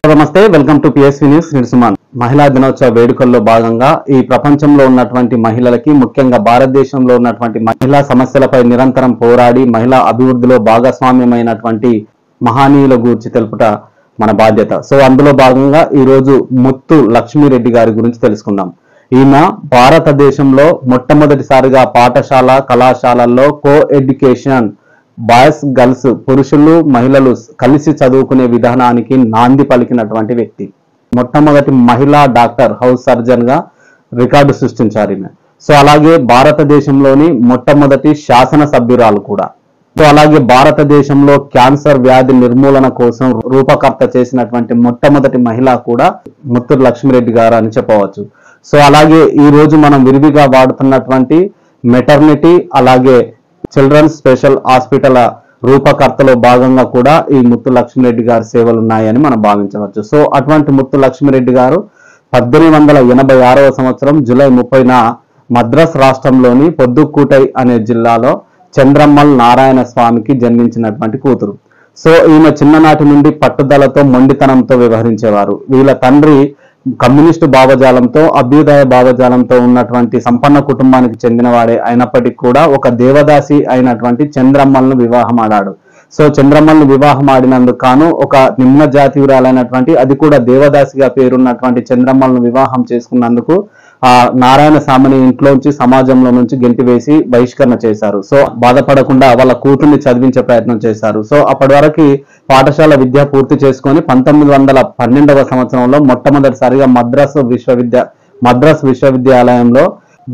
నమస్తే, welcome to PSV news. Suman. మహిళా దినోత్సవ వేడుకల్లో భాగంగా ఈ ప్రపంచంలో ఉన్నటువంటి మహిళలకి, ముఖ్యంగా భారతదేశంలో ఉన్నటువంటి మహిళా సమస్యలపై నిరంతరం పోరాడి మహిళా అభివృద్ధిలో భాగస్వామ్యమైనటువంటి మహనీయుల గురించి తెలుపుట మన బాధ్యత. సో అందులో భాగంగా ఈ రోజు ముత్తు లక్ష్మీరెడ్డి గారి గురించి తెలుసుకుందాం. ఈమె భారతదేశంలో మొట్టమొదటిసారిగా పాఠశాల కళాశాలల్లో కో ఎడ్యుకేషన్, బాయ్స్ గర్ల్స్, పురుషులు మహిళలు కలిసి చదువుకునే విధానానికి నాంది పలికినటువంటి వ్యక్తి. మొట్టమొదటి మహిళా డాక్టర్, హౌస్ సర్జన్ గా రికార్డు సృష్టించారు ఈమె. సో అలాగే భారతదేశంలోని మొట్టమొదటి శాసన సభ్యురాలు కూడా. సో అలాగే భారతదేశంలో క్యాన్సర్ వ్యాధి నిర్మూలన కోసం రూపకర్త చేసినటువంటి మొట్టమొదటి మహిళ కూడా ముత్తు లక్ష్మీరెడ్డి గారు అని చెప్పవచ్చు. సో అలాగే ఈ రోజు మనం విరివిగా వాడుతున్నటువంటి మెటర్నిటీ, అలాగే చిల్డ్రన్స్ స్పెషల్ హాస్పిటల్ రూపకర్తలో భాగంగా కూడా ఈ ముత్తు లక్ష్మీరెడ్డి గారి సేవలు ఉన్నాయని మనం భావించవచ్చు. సో అటువంటి ముత్తు లక్ష్మీరెడ్డి గారు 1886వ సంవత్సరం జూలై 30న మద్రాస్ రాష్ట్రంలోని పొద్దుక్కూటై అనే జిల్లాలో చంద్రమ్మల్ నారాయణ స్వామికి జన్మించినటువంటి కూతురు. సో ఈమె చిన్ననాటి నుండి పట్టుదలతో, మొండితనంతో వ్యవహరించేవారు. వీళ్ళ తండ్రి కమ్యూనిస్టు భావజాలంతో, అభ్యుదయ భావజాలంతో ఉన్నటువంటి సంపన్న కుటుంబానికి చెందినవాడే అయినప్పటికీ కూడా ఒక దేవదాసి అయినటువంటి చంద్రమ్మల్ని వివాహం ఆడాడు. సో చంద్రమ్మల్ని వివాహం ఆడినందుకు కాను ఒక నిమ్న జాతీయురాలైనటువంటి, అది కూడా దేవదాసిగా పేరున్నటువంటి చంద్రమ్మల్ని వివాహం చేసుకున్నందుకు ఆ నారాయణ స్వామిని ఇంట్లోంచి, సమాజంలో నుంచి గెంటివేసి బహిష్కరణ చేశారు. సో బాధపడకుండా వాళ్ళ కూతుర్ని చదివించే ప్రయత్నం చేశారు. సో అప్పటి వరకు పాఠశాల విద్య పూర్తి చేసుకొని 1912వ సంవత్సరంలో మొట్టమొదటిసారిగా మద్రాస్ విశ్వవిద్యాలయంలో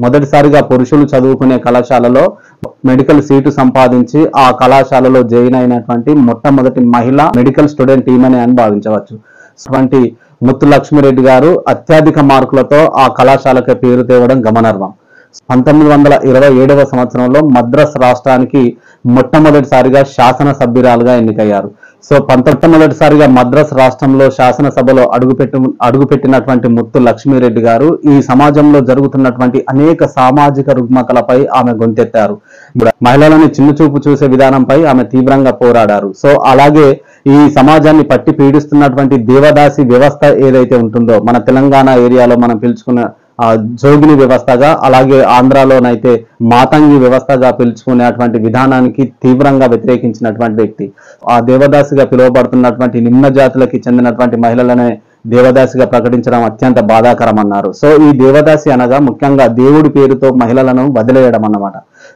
మొదటిసారిగా పురుషులు చదువుకునే కళాశాలలో మెడికల్ సీటు సంపాదించి ఆ కళాశాలలో జాయిన్ అయినటువంటి మొట్టమొదటి మహిళ మెడికల్ స్టూడెంట్ ఈమెనే అని భావించవచ్చు. అటువంటి ముత్తు లక్ష్మీరెడ్డి గారు అత్యధిక మార్కులతో ఆ కళాశాలకు పేరు తేవడం గమనార్హం. 1927వ సంవత్సరంలో మద్రాస్ రాష్ట్రానికి మొట్టమొదటిసారిగా శాసన సభ్యురాలుగా ఎన్నికయ్యారు. సో మొట్టమొదటిసారిగా మద్రాస్ రాష్ట్రంలో శాసనసభలో అడుగుపెట్టినటువంటి ముత్తు లక్ష్మీరెడ్డి గారు ఈ సమాజంలో జరుగుతున్నటువంటి అనేక సామాజిక రుగ్మతలపై ఆమె గొంతెత్తారు. మహిళలను చిన్నచూపు చూసే విధానంపై ఆమె తీవ్రంగా పోరాడారు. సో అలాగే ఈ సమాజాన్ని పట్టి పీడిస్తున్నటువంటి దేవదాసి వ్యవస్థ ఏదైతే ఉంటుందో, మన తెలంగాణ ఏరియాలో మనం పిలుచుకున్న జోగిని వ్యవస్థగా, అలాగే ఆంధ్రాలోనైతే మాతంగి వ్యవస్థగా పిలుచుకునేటువంటి విధానానికి తీవ్రంగా వ్యతిరేకించినటువంటి వ్యక్తి. ఆ దేవదాసిగా పిలువబడుతున్నటువంటి నిమ్న జాతులకి చెందినటువంటి మహిళలనే దేవదాసిగా ప్రకటించడం అత్యంత బాధాకరం అన్నారు. సో ఈ దేవదాసి అనగా ముఖ్యంగా దేవుడి పేరుతో మహిళలను వదిలేయడం అన్నమాట.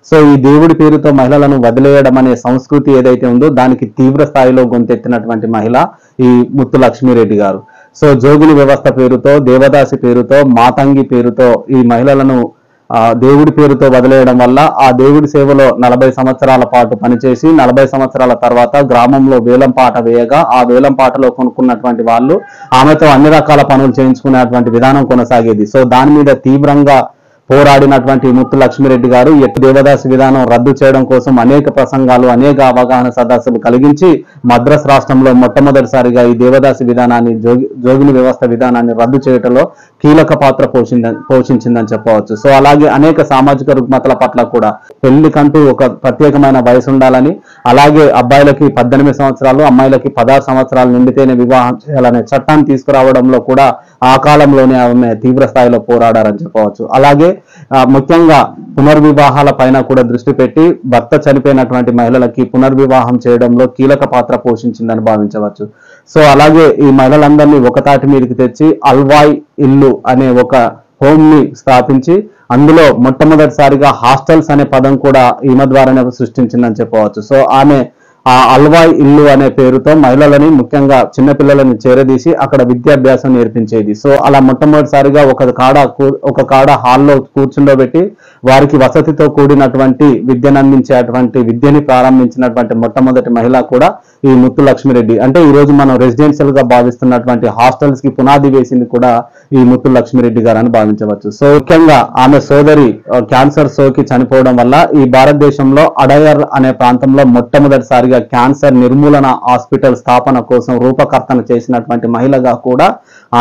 సో ఈ దేవుడి పేరుతో మహిళలను వదిలేయడం అనే సంస్కృతి ఏదైతే ఉందో దానికి తీవ్ర స్థాయిలో గొంతెత్తినటువంటి మహిళ ఈ ముత్తు లక్ష్మీరెడ్డి గారు. సో జోగిని వ్యవస్థ పేరుతో, దేవదాసి పేరుతో, మాతంగి పేరుతో ఈ మహిళలను దేవుడి పేరుతో వదిలేయడం వల్ల ఆ దేవుడి సేవలో 40 సంవత్సరాల పాటు పనిచేసి 40 సంవత్సరాల తర్వాత గ్రామంలో వేలం పాట వేయగా ఆ వేలం పాటలో కొనుక్కున్నటువంటి వాళ్ళు ఆమెతో అన్ని రకాల పనులు చేయించుకునేటువంటి విధానం కొనసాగేది. సో దాని మీద తీవ్రంగా పోరాడినటువంటి ముత్తు లక్ష్మీరెడ్డి గారు దేవదాసి విధానం రద్దు చేయడం కోసం అనేక ప్రసంగాలు, అనేక అవగాహన సదస్సులు కలిగించి మద్రాస్ రాష్ట్రంలో మొట్టమొదటిసారిగా ఈ దేవదాసి విధానాన్ని, జోగిని వ్యవస్థ విధానాన్ని రద్దు చేయడంలో కీలక పాత్ర పోషించిందని చెప్పవచ్చు. సో అలాగే అనేక సామాజిక రుగ్మతల పట్ల కూడా పెళ్లికంటూ ఒక ప్రత్యేకమైన వయసు ఉండాలని, అలాగే అబ్బాయిలకి 18 సంవత్సరాలు, అమ్మాయిలకి 16 సంవత్సరాలు నిండితేనే వివాహం చేయాలనే చట్టాన్ని తీసుకురావడంలో కూడా ఆ కాలంలోనే ఆమె తీవ్ర స్థాయిలో పోరాడారని చెప్పవచ్చు. అలాగే ముఖ్యంగా పునర్వివాహాల పైన కూడా దృష్టి పెట్టి భర్త చనిపోయినటువంటి మహిళలకి పునర్వివాహం చేయడంలో కీలక పాత్ర పోషించిందని భావించవచ్చు. సో అలాగే ఈ మహిళలందరినీ ఒకతాటి మీదకి తెచ్చి అల్వాయ్ ఇల్లు అనే ఒక హోమ్ ని స్థాపించి అందులో మొట్టమొదటిసారిగా హాస్టల్స్ అనే పదం కూడా ఈమె ద్వారానే సృష్టించిందని చెప్పవచ్చు. సో ఆమె ఆ అల్వాయ్ ఇల్లు అనే పేరుతో మహిళలని, ముఖ్యంగా చిన్నపిల్లలని చేరదీసి అక్కడ విద్యాభ్యాసం నేర్పించేది. సో అలా మొట్టమొదటిసారిగా ఒక కాడ హాల్లో కూర్చుండబెట్టి వారికి వసతితో కూడినటువంటి విద్యను అందించేటువంటి విద్యని ప్రారంభించినటువంటి మొట్టమొదటి మహిళ కూడా ఈ ముత్తు లక్ష్మీరెడ్డి. అంటే ఈ రోజు మనం రెసిడెన్షియల్ గా భావిస్తున్నటువంటి హాస్టల్స్ కి పునాది వేసింది కూడా ఈ ముత్తు లక్ష్మీరెడ్డి గారు అని భావించవచ్చు. సో ముఖ్యంగా ఆమె సోదరి క్యాన్సర్ సోకి చనిపోవడం వల్ల ఈ భారతదేశంలో అడయర్ అనే ప్రాంతంలో మొట్టమొదటిసారిగా క్యాన్సర్ నిర్మూలన హాస్పిటల్ స్థాపన కోసం రూపకర్తన చేసినటువంటి మహిళగా కూడా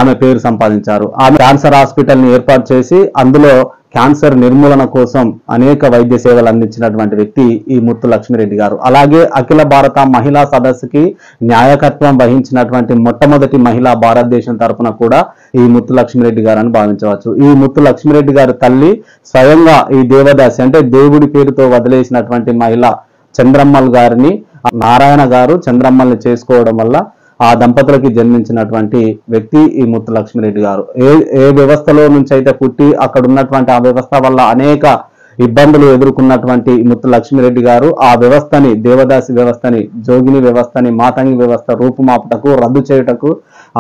ఆమె పేరు సంపాదించారు. ఆమె క్యాన్సర్ హాస్పిటల్ ని ఏర్పాటు చేసి అందులో క్యాన్సర్ నిర్మూలన కోసం అనేక వైద్య సేవలు అందించినటువంటి వ్యక్తి ఈ ముత్తు లక్ష్మిరెడ్డి గారు. అలాగే అఖిల భారత మహిళా సదస్సుకి న్యాయకత్వం వహించినటువంటి మొట్టమొదటి మహిళా భారతదేశం తరపున కూడా ఈ ముత్తు లక్ష్మిరెడ్డి గారు అని భావించవచ్చు. ఈ ముత్తు లక్ష్మిరెడ్డి గారి తల్లి స్వయంగా ఈ దేవదాసి అంటే దేవుడి పేరుతో వదిలేసినటువంటి మహిళ చంద్రమ్మల్ గారిని నారాయణ గారు చంద్రమ్మల్ని చేసుకోవడం వల్ల ఆ దంపతులకి జన్మించినటువంటి వ్యక్తి ఈ ముత్తు లక్ష్మిరెడ్డి గారు. ఏ వ్యవస్థలో నుంచి అయితే పుట్టి అక్కడ ఉన్నటువంటి ఆ వ్యవస్థ వల్ల అనేక ఇబ్బందులు ఎదుర్కొన్నటువంటి ముత్తు లక్ష్మిరెడ్డి గారు ఆ వ్యవస్థని, దేవదాసి వ్యవస్థని, జోగిని వ్యవస్థని, మాతంగి వ్యవస్థ రూపుమాపుటకు, రద్దు చేయుటకు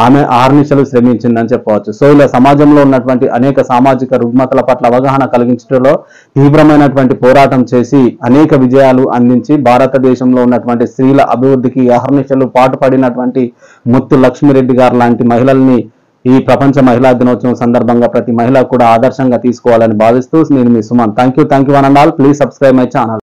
ఆమె ఆర్నిశలు శ్రమించిందని చెప్పవచ్చు. సో ఇలా సమాజంలో ఉన్నటువంటి అనేక సామాజిక రుగ్మతల పట్ల అవగాహన కలిగించడంలో తీవ్రమైనటువంటి పోరాటం చేసి అనేక విజయాలు అందించి భారతదేశంలో ఉన్నటువంటి స్త్రీల అభివృద్ధికి అహర్నిశలు పాటుపడినటువంటి ముత్తు లక్ష్మిరెడ్డి గారు లాంటి మహిళల్ని ఈ ప్రపంచ మహిళా దినోత్సవం సందర్భంగా ప్రతి మహిళ కూడా ఆదర్శంగా తీసుకోవాలని భావిస్తూ నేను మీ Suman. Thank you one and all. Please subscribe my channel.